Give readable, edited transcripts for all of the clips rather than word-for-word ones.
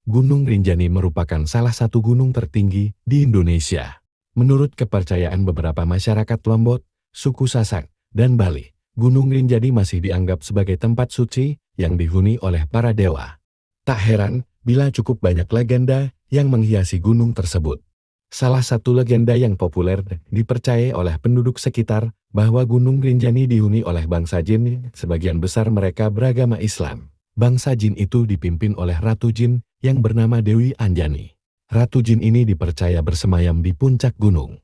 Gunung Rinjani merupakan salah satu gunung tertinggi di Indonesia. Menurut kepercayaan beberapa masyarakat Lombok, suku Sasak, dan Bali, Gunung Rinjani masih dianggap sebagai tempat suci yang dihuni oleh para dewa. Tak heran bila cukup banyak legenda yang menghiasi gunung tersebut. Salah satu legenda yang populer dipercayai oleh penduduk sekitar bahwa Gunung Rinjani dihuni oleh bangsa jin, sebagian besar mereka beragama Islam. Bangsa jin itu dipimpin oleh Ratu Jin yang bernama Dewi Anjani. Ratu Jin ini dipercaya bersemayam di puncak gunung.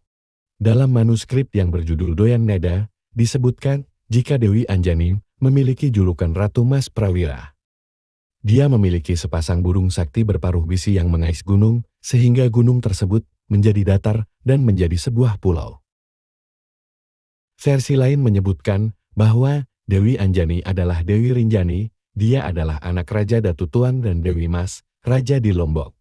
Dalam manuskrip yang berjudul Doyan Neda, disebutkan jika Dewi Anjani memiliki julukan Ratu Mas Prawira. Dia memiliki sepasang burung sakti berparuh bisi yang mengais gunung, sehingga gunung tersebut menjadi datar dan menjadi sebuah pulau. Versi lain menyebutkan bahwa Dewi Anjani adalah Dewi Rinjani. Dia adalah anak Raja Datu Tuan dan Dewi Mas, Raja di Lombok.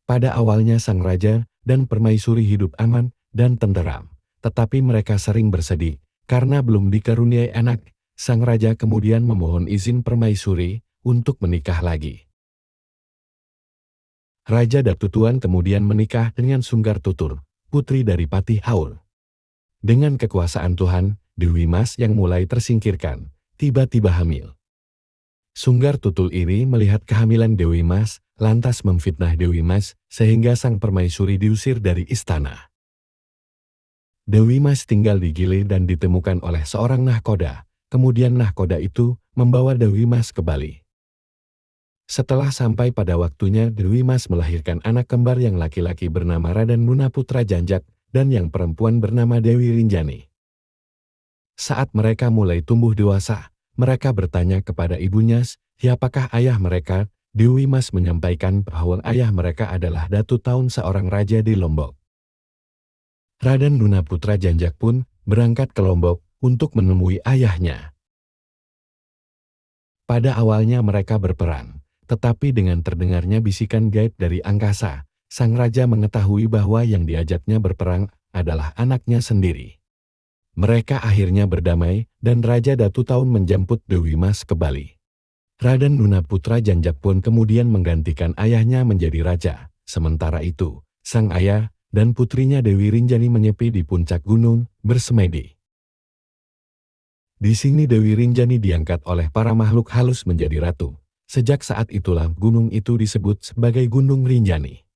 Pada awalnya sang raja dan permaisuri hidup aman dan tenteram, tetapi mereka sering bersedih karena belum dikaruniai anak. Sang raja kemudian memohon izin permaisuri untuk menikah lagi. Raja Datu Tuan kemudian menikah dengan Sunggar Tutur, putri dari Patih Haur. Dengan kekuasaan Tuhan, Dewi Mas yang mulai tersingkirkan, tiba-tiba hamil. Sunggar Tutul iri melihat kehamilan Dewi Mas, lantas memfitnah Dewi Mas, sehingga sang permaisuri diusir dari istana. Dewi Mas tinggal di Gili dan ditemukan oleh seorang nahkoda, kemudian nahkoda itu membawa Dewi Mas ke Bali. Setelah sampai pada waktunya, Dewi Mas melahirkan anak kembar yang laki-laki bernama Raden Nunaputra Janjak, dan yang perempuan bernama Dewi Rinjani. Saat mereka mulai tumbuh dewasa, mereka bertanya kepada ibunya, siapakah ayah mereka? Dewi Mas menyampaikan bahwa ayah mereka adalah Datu Taun, seorang raja di Lombok. Raden Nunaputra Janjak pun berangkat ke Lombok untuk menemui ayahnya. Pada awalnya mereka berperang, tetapi dengan terdengarnya bisikan gaib dari angkasa, sang raja mengetahui bahwa yang diajaknya berperang adalah anaknya sendiri. Mereka akhirnya berdamai dan Raja Datu Taun menjemput Dewi Mas ke Bali. Raden Nunaputra Janjak pun kemudian menggantikan ayahnya menjadi raja. Sementara itu, sang ayah dan putrinya Dewi Rinjani menyepi di puncak gunung bersemedi. Di sini Dewi Rinjani diangkat oleh para makhluk halus menjadi ratu. Sejak saat itulah gunung itu disebut sebagai Gunung Rinjani.